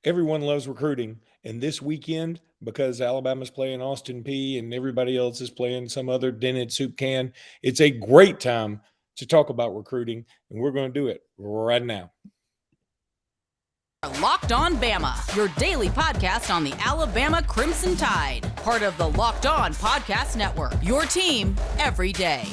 Everyone loves recruiting. And this weekend, because Alabama's playing Austin P and everybody else is playing some other dented soup can, it's a great time to talk about recruiting. And we're going to do it right now. Locked On Bama, your daily podcast on the Alabama Crimson Tide. Part of the Locked On Podcast Network, your team every day.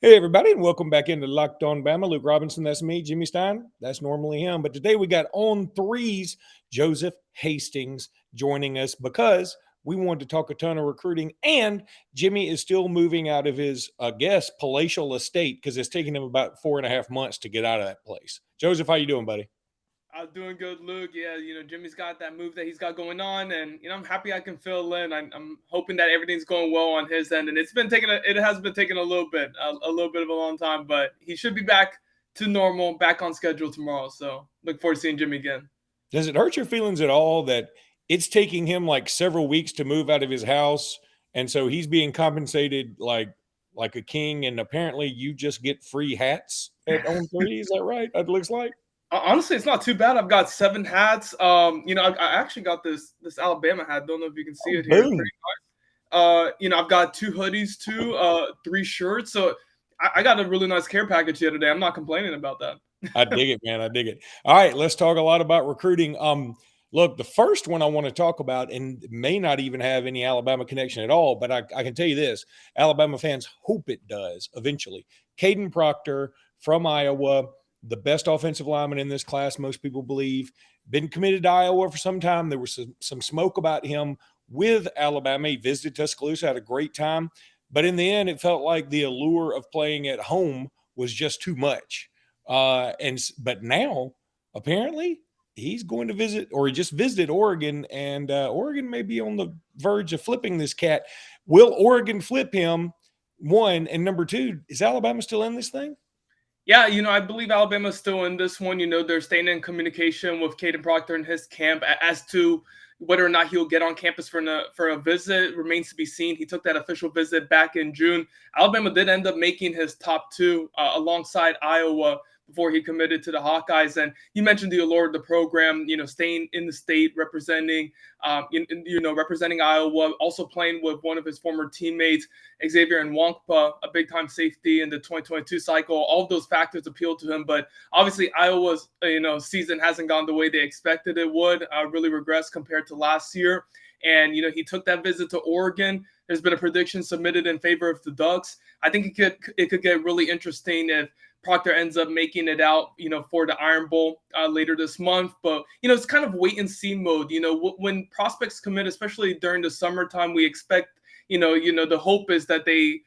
Hey, everybody, and welcome back into Locked On Bama. Luke Robinson, that's me. Jimmy Stein, that's normally him. But today we got on threes, Joseph Hastings joining us because we wanted to talk a ton of recruiting. And Jimmy is still moving out of his, I guess, palatial estate because it's taken him about 4.5 months to get out of that place. Joseph, how you doing, buddy? I'm doing good, Luke. Yeah, Jimmy's got that move that he's got going on, and I'm happy I can fill in. I'm hoping that everything's going well on his end, and it has been taking a little bit of a long time, but he should be back to normal, back on schedule tomorrow. So look forward to seeing Jimmy again. Does it hurt your feelings at all that it's taking him like several weeks to move out of his house, and so he's being compensated like a king, and apparently you just get free hats at On Three? Is that right? It looks like. Honestly, it's not too bad. I've got 7 hats. I actually got this Alabama hat. Don't know if you can see it here. Boom. Pretty nice. I've got 2 hoodies too, 3 shirts. So I got a really nice care package here today. I'm not complaining about that. I dig it, man. I dig it. All right, let's talk a lot about recruiting. Look, the first one I want to talk about, and may not even have any Alabama connection at all, but I can tell you this: Alabama fans hope it does eventually. Caden Proctor from Iowa, the best offensive lineman in this class, most people believe, been committed to Iowa for some time. There was some smoke about him with Alabama. He visited Tuscaloosa, had a great time. But in the end, it felt like the allure of playing at home was just too much. But now, apparently, he's going to visit, or he just visited Oregon, and Oregon may be on the verge of flipping this cat. Will Oregon flip him? One, and number two, is Alabama still in this thing? Yeah, I believe Alabama's still in this one. They're staying in communication with Caden Proctor and his camp as to whether or not he'll get on campus for a visit remains to be seen. He took that official visit back in June. Alabama did end up making his top 2 alongside Iowa before he committed to the Hawkeyes. And you mentioned the allure of the program, staying in the state, representing Iowa, also playing with one of his former teammates, Xavier Nwankpa, a big-time safety in the 2022 cycle. All of those factors appealed to him, but obviously Iowa's season hasn't gone the way they expected it would. Really regressed compared to last year. And he took that visit to Oregon. There's been a prediction submitted in favor of the Ducks. I think it could get really interesting if Proctor ends up making it out, for the Iron Bowl later this month. But, it's kind of wait and see mode. When prospects commit, especially during the summertime, we expect, the hope is that they,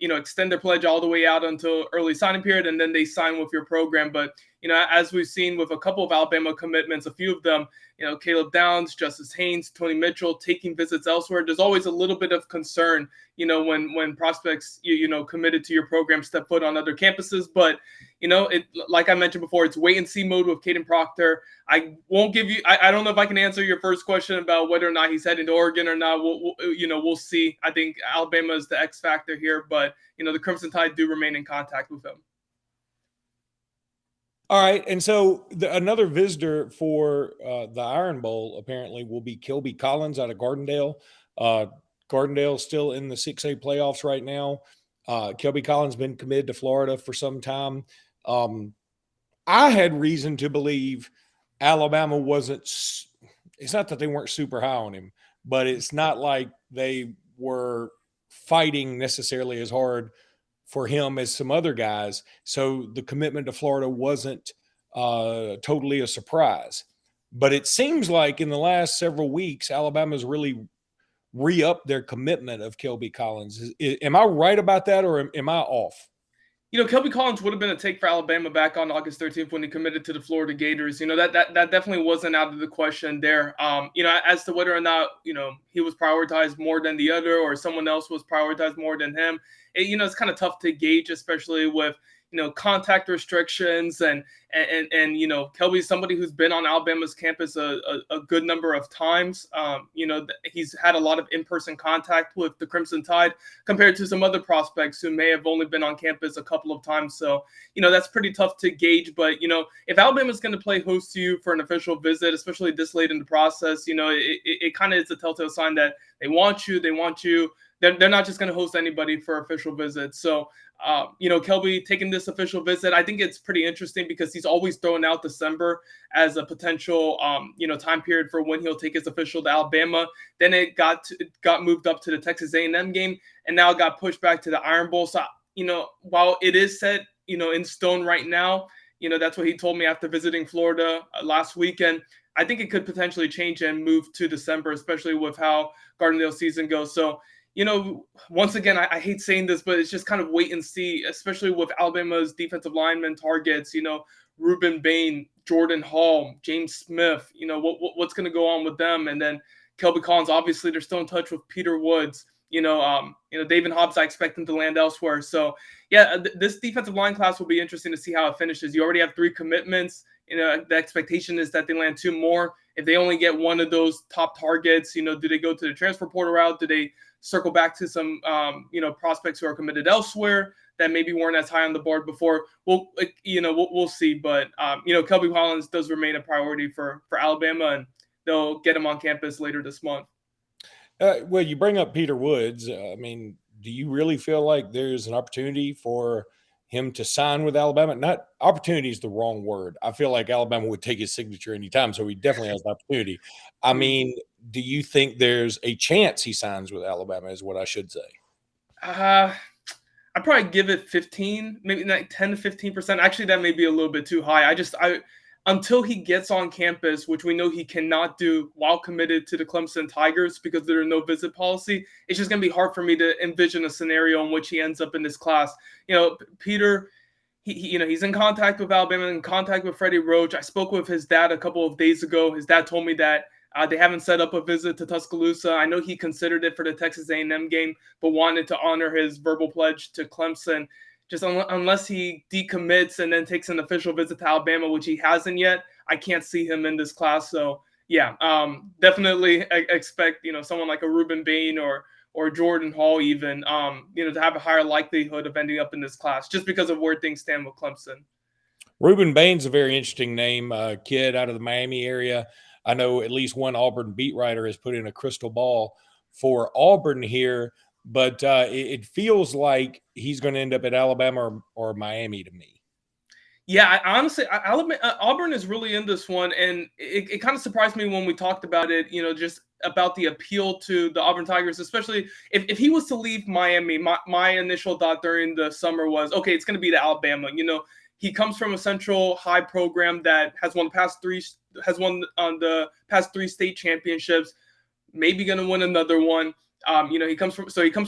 extend their pledge all the way out until early signing period, and then they sign with your program. But, as we've seen with a couple of Alabama commitments, a few of them, Caleb Downs, Justice Haynes, Tony Mitchell taking visits elsewhere, there's always a little bit of concern, when prospects, committed to your program step foot on other campuses. But, like I mentioned before, it's wait and see mode with Caden Proctor. I won't give you, I don't know if I can answer your first question about whether or not he's heading to Oregon or not. We'll see. I think Alabama is the X factor here, but, the Crimson Tide do remain in contact with him. All right, and so another visitor for the Iron Bowl apparently will be Kelby Collins out of Gardendale. Gardendale still in the 6A playoffs right now. Kelby Collins been committed to Florida for some time. I had reason to believe Alabama wasn't – it's not that they weren't super high on him, but it's not like they were fighting necessarily as hard for him as some other guys. So the commitment to Florida wasn't totally a surprise. But it seems like in the last several weeks, Alabama's really re-upped their commitment of Kelby Collins. Am I right about that, or am I off? Kelby Collins would have been a take for Alabama back on August 13th when he committed to the Florida Gators. That definitely wasn't out of the question there. As to whether or not, he was prioritized more than the other or someone else was prioritized more than him, it's kind of tough to gauge, especially with, contact restrictions and Kelby's somebody who's been on Alabama's campus a good number of times. He's had a lot of in-person contact with the Crimson Tide compared to some other prospects who may have only been on campus a couple of times. So, that's pretty tough to gauge. But, if Alabama's going to play host to you for an official visit, especially this late in the process, it kind of is a telltale sign that they want you. They're not just going to host anybody for official visits. So, Kelby taking this official visit, I think it's pretty interesting because he's always throwing out December as a potential, time period for when he'll take his official to Alabama. Then it got moved up to the Texas A&M game, and now it got pushed back to the Iron Bowl. So, while it is set, in stone right now, that's what he told me after visiting Florida last weekend. I think it could potentially change and move to December, especially with how Gardendale season goes. So, once again, I hate saying this, but it's just kind of wait and see, especially with Alabama's defensive lineman targets, Reuben Bain, Jordan Hall, James Smith, what's going to go on with them. And then Kelby Collins, obviously, they're still in touch with Peter Woods. David Hobbs, I expect him to land elsewhere. So, this defensive line class will be interesting to see how it finishes. You already have 3 commitments. The expectation is that they land 2 more. If they only get one of those top targets, do they go to the transfer portal route? Do they circle back to some, prospects who are committed elsewhere that maybe weren't as high on the board before? We'll see. But, Kelby Collins does remain a priority for Alabama, and they'll get him on campus later this month. Well, you bring up Peter Woods. Do you really feel like there's an opportunity for him to sign with Alabama? Not opportunity is the wrong word. I feel like Alabama would take his signature anytime, so he definitely has an opportunity. Do you think there's a chance he signs with Alabama is what I should say? I'd probably give it 15, maybe like 10 to 15%. Actually, that may be a little bit too high. Until he gets on campus, which we know he cannot do while committed to the Clemson Tigers because there are no visit policy, it's just going to be hard for me to envision a scenario in which he ends up in this class. Peter, he's in contact with Alabama, in contact with Freddie Roach. I spoke with his dad a couple of days ago. His dad told me that they haven't set up a visit to Tuscaloosa. I know he considered it for the Texas A&M game, but wanted to honor his verbal pledge to Clemson. Just unless he decommits and then takes an official visit to Alabama, which he hasn't yet, I can't see him in this class. So, definitely expect, someone like a Reuben Bain or Jordan Hall even, to have a higher likelihood of ending up in this class just because of where things stand with Clemson. Reuben Bain's a very interesting name, kid out of the Miami area. I know at least one Auburn beat writer has put in a crystal ball for Auburn here. But it feels like he's going to end up at Alabama or Miami to me. Yeah, honestly, Auburn is really in this one. And it kind of surprised me when we talked about it, just about the appeal to the Auburn Tigers, especially if he was to leave Miami. My initial thought during the summer was, okay, it's going to be to Alabama. He comes from a Central High program that has won the past 3 state championships, maybe going to win another one. He comes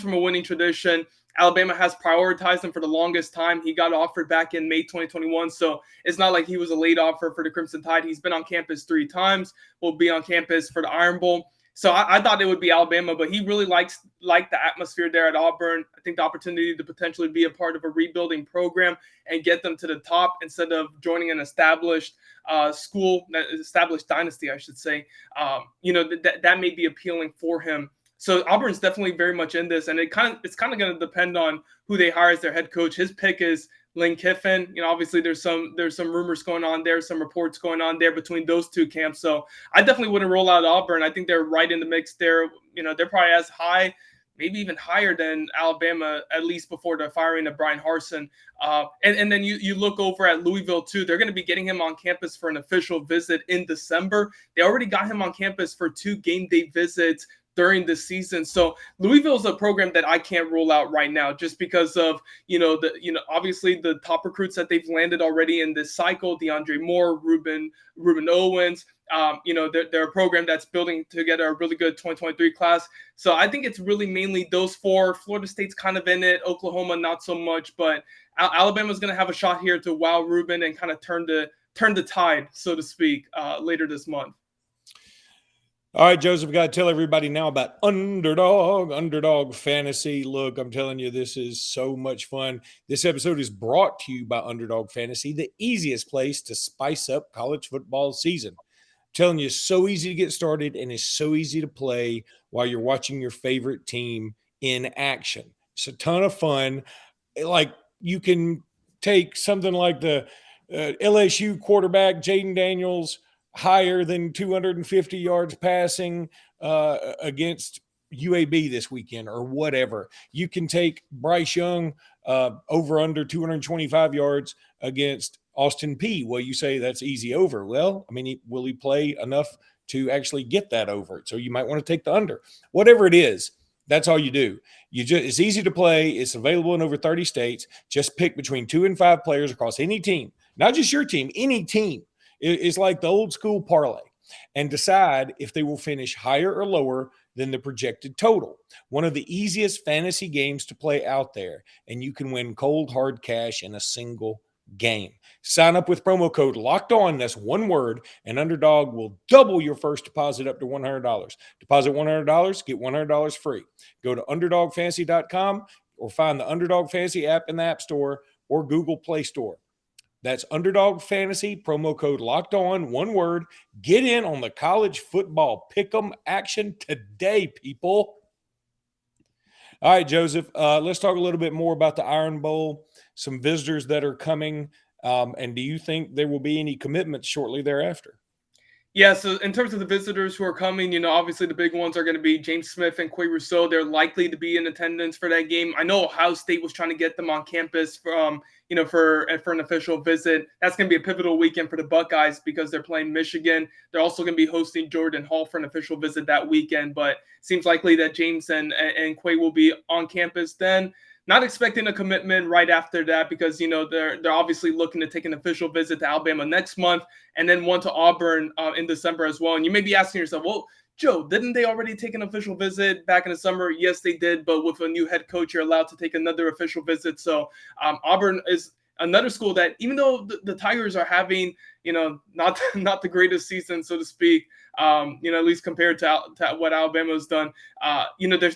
from a winning tradition. Alabama has prioritized him for the longest time. He got offered back in May 2021, so it's not like he was a late offer for the Crimson Tide. He's been on campus 3 times. Will be on campus for the Iron Bowl. So I thought it would be Alabama, but he really liked the atmosphere there at Auburn. I think the opportunity to potentially be a part of a rebuilding program and get them to the top instead of joining an established established dynasty, I should say. That may be appealing for him. So Auburn's definitely very much in this, and it's kind of going to depend on who they hire as their head coach. His pick is Lane Kiffin. Obviously there's some rumors going on there, some reports going on there between those 2 camps. So I definitely wouldn't roll out Auburn. I think they're right in the mix there. They're probably as high, maybe even higher than Alabama, at least before the firing of Brian Harsin. And then you look over at Louisville too. They're going to be getting him on campus for an official visit in December. They already got him on campus for 2 game day visits during the season. So Louisville is a program that I can't rule out right now just because of, obviously the top recruits that they've landed already in this cycle, DeAndre Moore, Reuben Owens. They're a program that's building together a really good 2023 class. So I think it's really mainly those 4. Florida State's kind of in it. Oklahoma, not so much, but Alabama's going to have a shot here to wow Reuben and kind of turn the tide, so to speak, later this month. All right, Joseph, got to tell everybody now about Underdog Fantasy. Look, I'm telling you, this is so much fun. This episode is brought to you by Underdog Fantasy, the easiest place to spice up college football season. I'm telling you, it's so easy to get started and it's so easy to play while you're watching your favorite team in action. It's a ton of fun. Like, you can take something like the LSU quarterback, Jaden Daniels, higher than 250 yards passing against UAB this weekend or whatever. You can take Bryce Young over under 225 yards against Austin P. Well, you say that's easy over. Well, I mean, will he play enough to actually get that over? So you might want to take the under. Whatever it is, that's all you do. It's easy to play. It's available in over 30 states. Just pick between 2 and 5 players across any team, not just your team, any team. It's like the old school parlay, and decide if they will finish higher or lower than the projected total. One of the easiest fantasy games to play out there, and you can win cold hard cash in a single game. Sign up with promo code Locked On. That's one word, and Underdog will double your first deposit up to $100. Deposit $100, get $100 free. Go to UnderdogFantasy.com or find the Underdog Fantasy app in the App Store or Google Play Store. That's Underdog Fantasy, promo code Locked On, one word. Get in on the college football pick'em action today, people. All right, Joseph, let's talk a little bit more about the Iron Bowl, some visitors that are coming, and do you think there will be any commitments shortly thereafter? Yeah, so in terms of the visitors who are coming, obviously the big ones are going to be James Smith and Qua Russaw. They're likely to be in attendance for that game. I know Ohio State was trying to get them on campus for an official visit. That's going to be a pivotal weekend for the Buckeyes because they're playing Michigan. They're also going to be hosting Jordan Hall for an official visit that weekend, but seems likely that James and Qua will be on campus then. Not expecting a commitment right after that because, they're obviously looking to take an official visit to Alabama next month and then one to Auburn in December as well. And you may be asking yourself, well, Joe, didn't they already take an official visit back in the summer? Yes, they did. But with a new head coach, you're allowed to take another official visit. So Auburn is another school that, even though the Tigers are having, not the greatest season, so to speak, at least compared to what Alabama's done,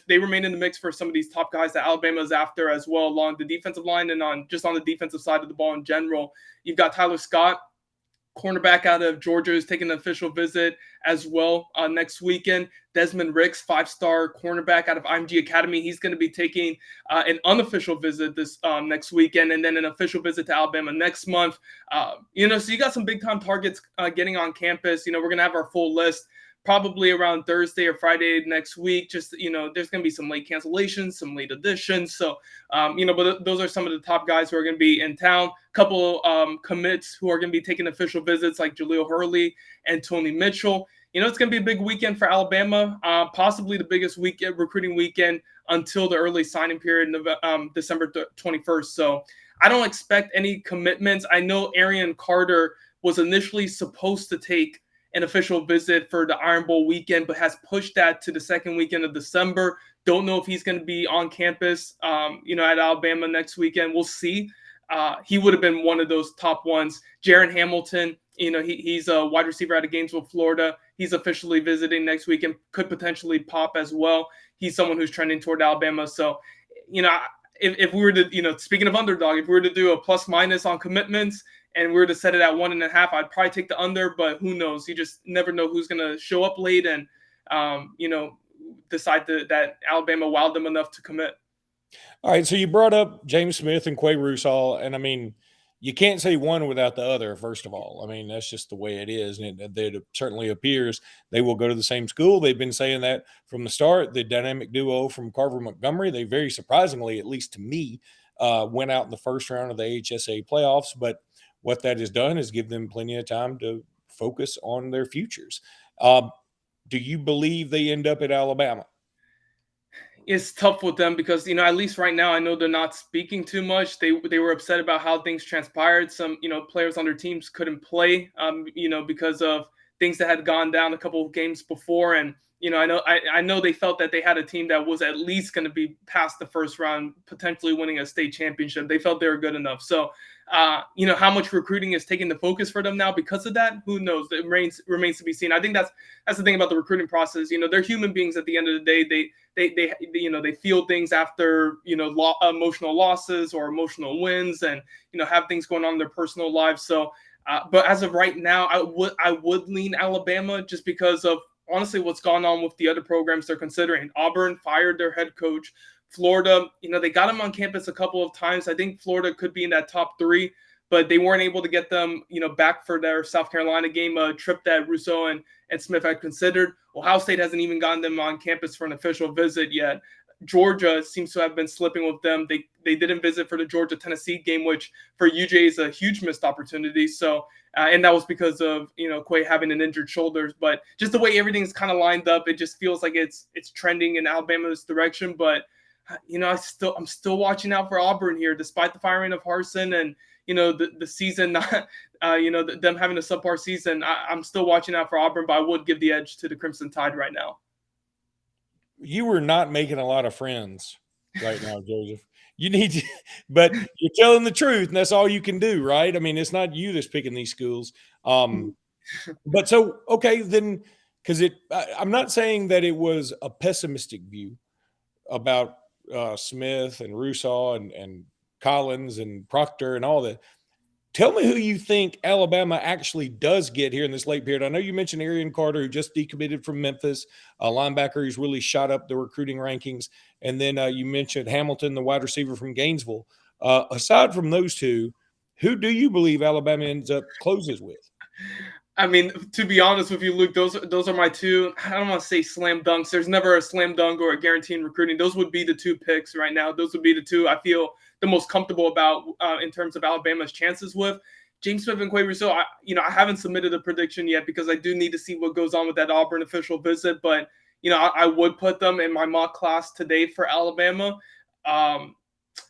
they remain in the mix for some of these top guys that Alabama's after as well along the defensive line and on the defensive side of the ball in general. You've got Tyler Scott, cornerback out of Georgia, is taking an official visit as well next weekend. Desmond Ricks, 5-star cornerback out of IMG Academy. He's going to be taking an unofficial visit this next weekend and then an official visit to Alabama next month. So you got some big-time targets getting on campus. We're going to have our full list probably around Thursday or Friday next week. Just, there's going to be some late cancellations, some late additions. So, but those are some of the top guys who are going to be in town. Couple commits who are going to be taking official visits like Jaleel Hurley and Tony Mitchell. It's going to be a big weekend for Alabama, possibly the biggest recruiting weekend until the early signing period of December 21st. So I don't expect any commitments. I know Arian Carter was initially supposed to take an official visit for the Iron Bowl weekend, but has pushed that to the second weekend of December. Don't know if he's going to be on campus, at Alabama next weekend. We'll see. He would have been one of those top ones. Jaron Hamilton, he's a wide receiver out of Gainesville, Florida. He's officially visiting next week and could potentially pop as well. He's someone who's trending toward Alabama. So, if we were to, speaking of underdog, if we were to do a plus minus on commitments and we were to set it at 1.5, I'd probably take the under, but who knows? You just never know who's going to show up late and, decide that Alabama wowed them enough to commit. All right, so you brought up James Smith and Qua Russaw, and I mean, you can't say one without the other, first of all. I mean, that's just the way it is, and it certainly appears they will go to the same school. They've been saying that from the start. The dynamic duo from Carver Montgomery, they very surprisingly, at least to me, went out in the first round of the HSA playoffs, but what that has done is give them plenty of time to focus on their futures. Do you believe they end up at Alabama? It's tough with them because, at least right now, I know they're not speaking too much. They were upset about how things transpired. Some, players on their teams couldn't play, because of things that had gone down a couple of games before. And, I know they felt that they had a team that was at least going to be past the first round, potentially winning a state championship. They felt they were good enough. So how much recruiting is taking the focus for them now because of that. Who knows? It remains to be seen. I think that's the thing about the recruiting process. They're human beings at the end of the day. They feel things after emotional losses or emotional wins, and have things going on in their personal lives. So, but as of right now, I would lean Alabama just because of honestly what's gone on with the other programs they're considering. Auburn fired their head coach. Florida, they got him on campus a couple of times. I think Florida could be in that top 3, but they weren't able to get them, back for their South Carolina game, a trip that Russaw and Smith had considered. Ohio State hasn't even gotten them on campus for an official visit yet. Georgia seems to have been slipping with them. They didn't visit for the Georgia-Tennessee game, which for UJ is a huge missed opportunity. So, and that was because of, Qua having an injured shoulder. But just the way everything's kind of lined up, it just feels like it's trending in Alabama's direction. But I'm still watching out for Auburn here, despite the firing of Harsin and the season not them having a subpar season. I'm still watching out for Auburn, but I would give the edge to the Crimson Tide right now. You were not making a lot of friends right now, Joseph. You need to, but you're telling the truth, and that's all you can do, right? I mean, it's not you that's picking these schools. But so, okay, then, because I'm not saying that it was a pessimistic view about Smith and Russaw and Collins and Proctor and all that. Tell me who you think Alabama actually does get here in this late period. I know you mentioned Arian Carter, who just decommitted from Memphis, a linebacker who's really shot up the recruiting rankings. And then you mentioned Hamilton, the wide receiver from Gainesville. Aside from those two, who do you believe Alabama ends up closes with? I mean, to be honest with you, Luke, those are my two. I don't want to say slam dunks. There's never a slam dunk or a guarantee in recruiting. Those would be the 2 picks right now. Those would be the 2 I feel the most comfortable about in terms of Alabama's chances with. James Smith and Qua Russaw, I haven't submitted a prediction yet because I do need to see what goes on with that Auburn official visit. But, I would put them in my mock class today for Alabama.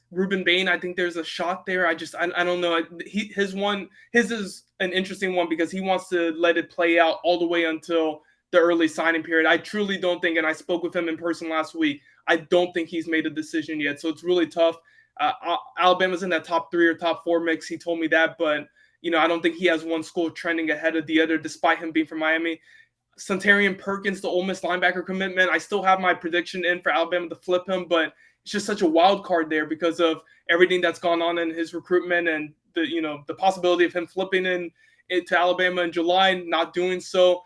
Reuben Bain, I think there's a shot there. I don't know. His is an interesting one because he wants to let it play out all the way until the early signing period. I truly don't think, and I spoke with him in person last week, I don't think he's made a decision yet. So it's really tough. Alabama's in that top 3 or top 4 mix. He told me that, but I don't think he has one school trending ahead of the other, despite him being from Miami. Santarian Perkins, the Ole Miss linebacker commitment, I still have my prediction in for Alabama to flip him, but it's just such a wild card there because of everything that's gone on in his recruitment and the possibility of him flipping to Alabama in July, not doing so,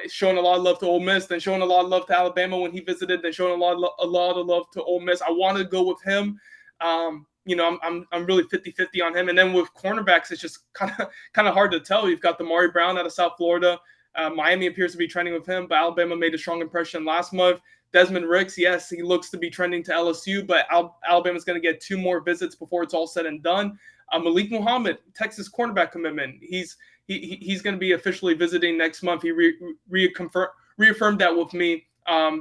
showing a lot of love to Ole Miss, then showing a lot of love to Alabama when he visited, then showing a lot of love to Ole Miss. I want to go with him. I'm really 50-50 on him. And then with cornerbacks, it's just kind of hard to tell. You've got the Mari Brown out of South Florida. Miami appears to be trending with him, but Alabama made a strong impression last month. Desmond Ricks, yes, he looks to be trending to LSU, but Alabama's going to get 2 more visits before it's all said and done. Malik Muhammad, Texas cornerback commitment. He's going to be officially visiting next month. He reaffirmed that with me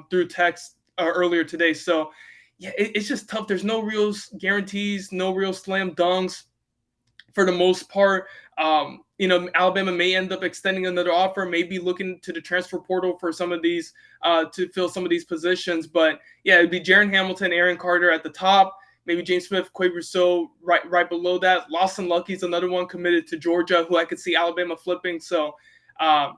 through text earlier today. So, yeah, it's just tough. There's no real guarantees, no real slam dunks for the most part. Alabama may end up extending another offer, maybe looking to the transfer portal for some of these to fill some of these positions. But yeah, it'd be Jaron Hamilton, Aaron Carter at the top, maybe James Smith, Qua Russaw right below that. Lawson Lucky's another one committed to Georgia, who I could see Alabama flipping. So I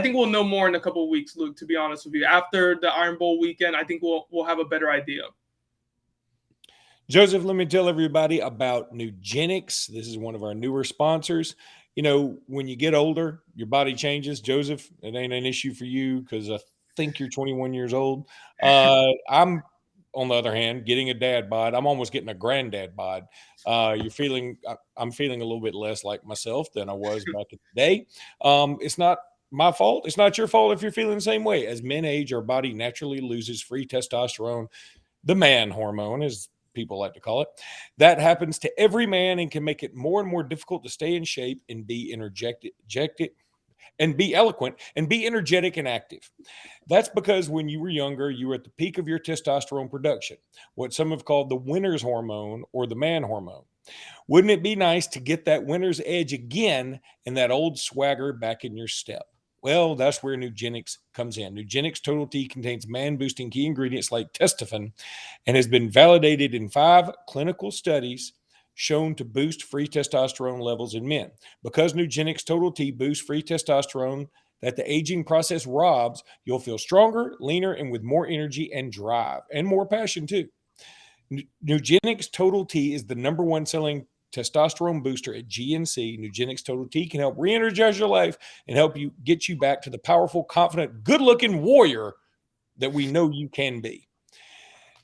think we'll know more in a couple of weeks, Luke, to be honest with you. After the Iron Bowl weekend, I think we'll have a better idea. Joseph, let me tell everybody about Nugenics. This is one of our newer sponsors. When you get older, your body changes. Joseph, it ain't an issue for you because I think you're 21 years old. I'm, on the other hand, getting a dad bod. I'm almost getting a granddad bod. I'm feeling a little bit less like myself than I was back in the day. It's not my fault. It's not your fault if you're feeling the same way. As men age, our body naturally loses free testosterone, the man hormone, as people like to call it. That happens to every man and can make it more and more difficult to stay in shape and be and be eloquent and be energetic and active. That's because when you were younger, you were at the peak of your testosterone production, what some have called the winner's hormone or the man hormone. Wouldn't it be nice to get that winner's edge again and that old swagger back in your step? Well, that's where Nugenics comes in. Nugenics Total T contains man-boosting key ingredients like testosterone and has been validated in 5 clinical studies shown to boost free testosterone levels in men. Because Nugenix Total T boosts free testosterone that the aging process robs, you'll feel stronger, leaner, and with more energy and drive, and more passion too. Nugenix Total T is the number one selling testosterone booster at GNC. Nugenix Total T can help re-energize your life and help you get you back to the powerful, confident, good-looking warrior that we know you can be.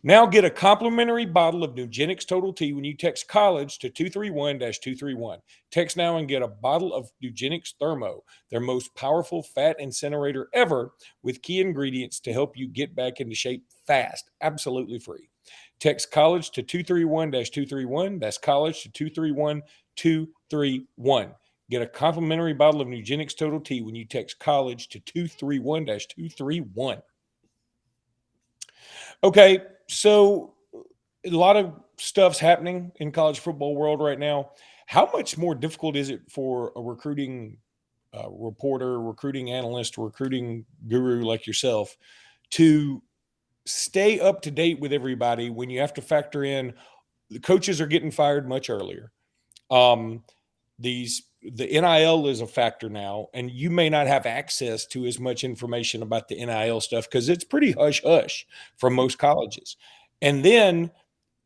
Now get a complimentary bottle of Nugenix Total T when you text college to 231-231. Text now and get a bottle of Nugenix Thermo, their most powerful fat incinerator ever, with key ingredients to help you get back into shape fast, absolutely free. Text college to 231-231. That's college to 231-231. Get a complimentary bottle of Nugenix Total T when you text college to 231-231. Okay, so a lot of stuff's happening in college football world right now. How much more difficult is it for a recruiting reporter, recruiting analyst, recruiting guru like yourself to stay up to date with everybody when you have to factor in the coaches are getting fired much earlier? The NIL is a factor now, and you may not have access to as much information about the NIL stuff because it's pretty hush-hush from most colleges. And then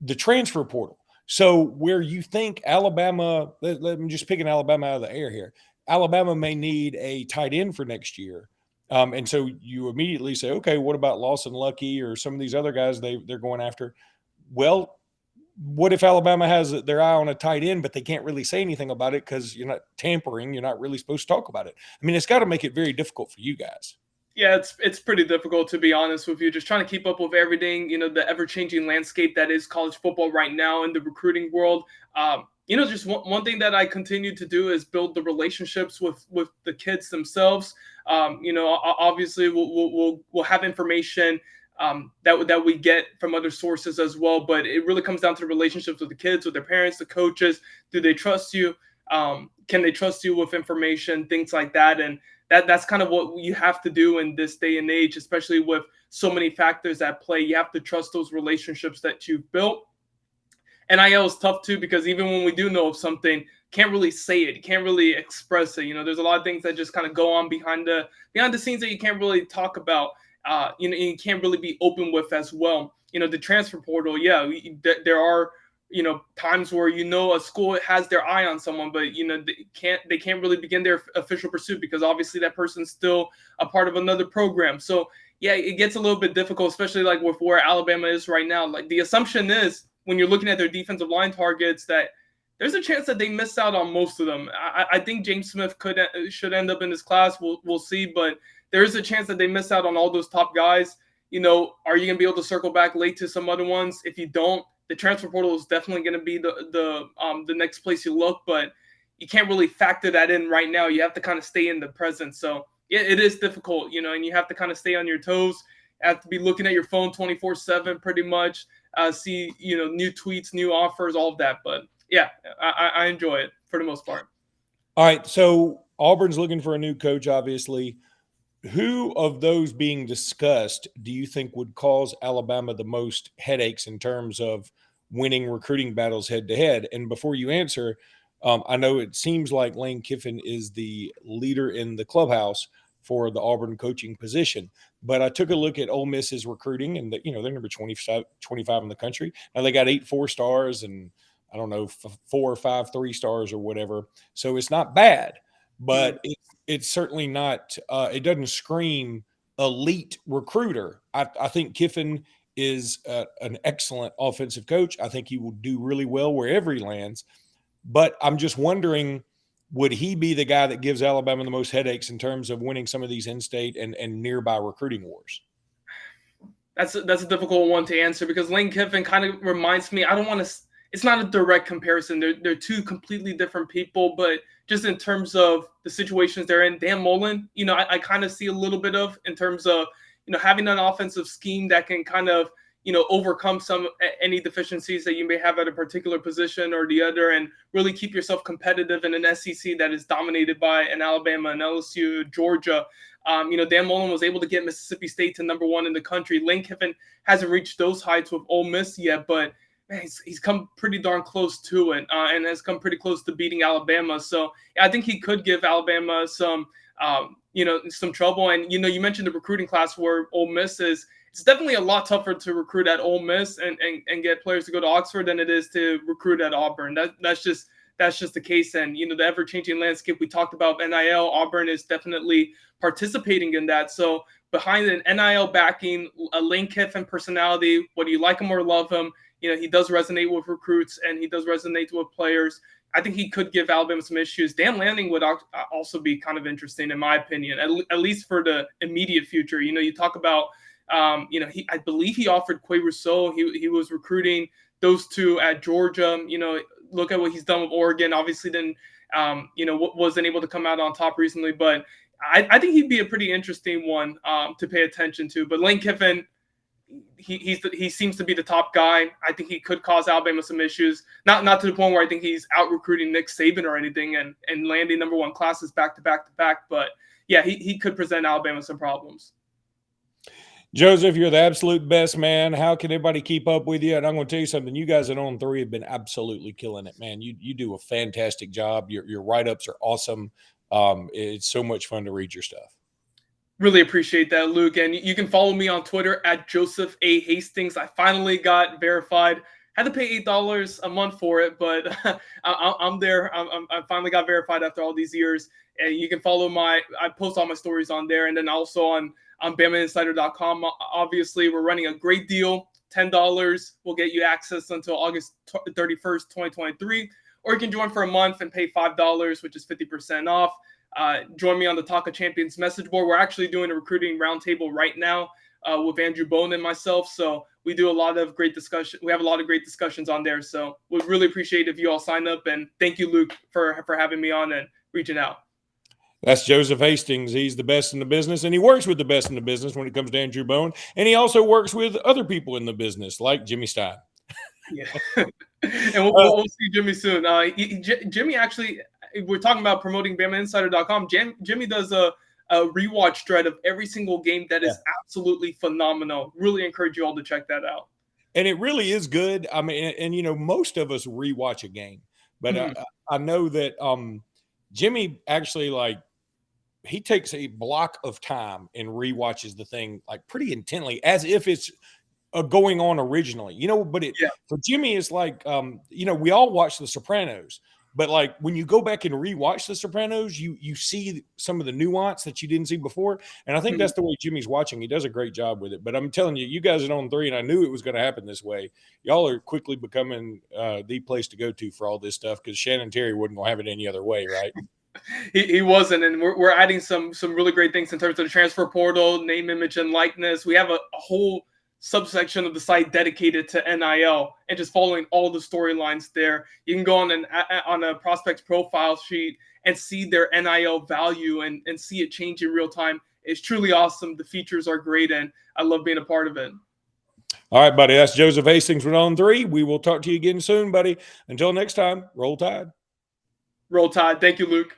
the transfer portal. So where you think Alabama, let me just pick an Alabama out of the air here. Alabama may need a tight end for next year. And so you immediately say, okay, what about Lawson Lucky or some of these other guys they're going after? Well, what if Alabama has their eye on a tight end, but they can't really say anything about it because you're not tampering. You're not really supposed to talk about it. I mean, it's got to make it very difficult for you guys. Yeah, it's pretty difficult, to be honest with you. Just trying to keep up with everything, the ever-changing landscape that is college football right now in the recruiting world. Just one thing that I continue to do is build the relationships with the kids themselves. Obviously we'll have information that we get from other sources as well, but it really comes down to the relationships with the kids, with their parents, the coaches. Do they trust you? Can they trust you with information, things like that? And that's kind of what you have to do in this day and age, especially with so many factors at play. You have to trust those relationships that you've built. NIL is tough too, because even when we do know of something, can't really say it, you can't really express it. There's a lot of things that just kind of go on behind the scenes that you can't really talk about. You can't really be open with as well. The transfer portal, there are times where a school has their eye on someone, but they can't really begin their official pursuit because obviously that person's still a part of another program. So yeah, it gets a little bit difficult, especially like with where Alabama is right now. Like the assumption is when you're looking at their defensive line targets that there's a chance that they missed out on most of them. I think James Smith should end up in this class. We'll see, but there is a chance that they miss out on all those top guys. Are you going to be able to circle back late to some other ones? If you don't, the transfer portal is definitely going to be the next place you look, but you can't really factor that in right now. You have to kind of stay in the present. So it is difficult, and you have to kind of stay on your toes. You have to be looking at your phone 24/7 pretty much, see, new tweets, new offers, all of that. But yeah, I enjoy it for the most part. All right. So Auburn's looking for a new coach, obviously. Who of those being discussed do you think would cause Alabama the most headaches in terms of winning recruiting battles head to head? And before you answer, I know it seems like Lane Kiffin is the leader in the clubhouse for the Auburn coaching position, but I took a look at Ole Miss's recruiting, and they're number 25 in the country. Now they got 8 4-stars and I don't know 4 or 5 3-stars or whatever. So it's not bad, but it's certainly not. It doesn't scream elite recruiter. I think Kiffin is an excellent offensive coach. I think he will do really well wherever he lands. But I'm just wondering, would he be the guy that gives Alabama the most headaches in terms of winning some of these in-state and nearby recruiting wars? That's a difficult one to answer because Lane Kiffin kind of reminds me. I don't want to. It's not a direct comparison. They're two completely different people, but just in terms of the situations they're in, Dan Mullen, I kind of see a little bit of in terms of, having an offensive scheme that can kind of, overcome any deficiencies that you may have at a particular position or the other and really keep yourself competitive in an SEC that is dominated by an Alabama, an LSU, Georgia. Dan Mullen was able to get Mississippi State to number 1 in the country. Lane Kiffin hasn't reached those heights with Ole Miss yet, but man, he's come pretty darn close to it, and has come pretty close to beating Alabama. So yeah, I think he could give Alabama some, some trouble. And you mentioned the recruiting class where Ole Miss is. It's definitely a lot tougher to recruit at Ole Miss and get players to go to Oxford than it is to recruit at Auburn. That's just the case. And the ever-changing landscape we talked about, NIL, Auburn is definitely participating in that. So behind an NIL backing, a Lane Kiffin personality, whether you like him or love him, he does resonate with recruits and he does resonate with players. I think he could give Alabama some issues. Dan Lanning would also be kind of interesting, in my opinion, at least for the immediate future. You talk about, I believe he offered Qua Russaw. He was recruiting those two at Georgia. Look at what he's done with Oregon. Obviously, then, wasn't able to come out on top recently. But I think he'd be a pretty interesting one to pay attention to. But Lane Kiffin, he seems to be the top guy. I think he could cause Alabama some issues. Not to the point where I think he's out recruiting Nick Saban or anything and landing number one classes back to back. But yeah, he could present Alabama some problems. Joseph, you're the absolute best, man. How can everybody keep up with you? And I'm going to tell you something. You guys at On 3 have been absolutely killing it, man. You do a fantastic job. Your write-ups are awesome. It's so much fun to read your stuff. Really appreciate that, Luke. And you can follow me on Twitter at Joseph A. Hastings. I finally got verified. Had to pay $8 a month for it, but I'm there. I finally got verified after all these years. And you can follow I post all my stories on there. And then also on BamaInsider.com. Obviously, we're running a great deal. $10 will get you access until August 31st, 2023. Or you can join for a month and pay $5, which is 50% off. Join me on the Talk of Champions message board. We're actually doing a recruiting roundtable right now with Andrew Bone and myself. So we do a lot of great discussion. We have a lot of great discussions on there. So we'd really appreciate if you all sign up. And thank you, Luke, for having me on and reaching out. That's Joseph Hastings. He's the best in the business, and he works with the best in the business when it comes to Andrew Bone. And he also works with other people in the business, like Jimmy Stein. Yeah. And we'll see Jimmy soon. Jimmy actually, we're talking about promoting BamaInsider.com. Jimmy does a rewatch thread of every single game that is absolutely phenomenal. Really encourage you all to check that out. And it really is good. I mean, and most of us rewatch a game, but I know that Jimmy actually he takes a block of time and rewatches the thing pretty intently, as if it's going on originally, but for Jimmy, it's we all watch The Sopranos, but when you go back and rewatch The Sopranos, you see some of the nuance that you didn't see before. And I think that's the way Jimmy's watching. He does a great job with it, but I'm telling you, you guys are On 3, and I knew it was going to happen this way. Y'all are quickly becoming the place to go to for all this stuff, because Shannon Terry wouldn't have it any other way, right? He wasn't, and we're adding some really great things in terms of the transfer portal, name, image, and likeness. We have a whole subsection of the site dedicated to NIL and just following all the storylines there. You can go on a prospect's profile sheet and see their NIL value and see it change in real time. It's truly awesome. The features are great, and I love being a part of it. All right, buddy. That's Joseph Hastings with On 3. We will talk to you again soon, buddy. Until next time, roll Tide. Roll Tide. Thank you, Luke.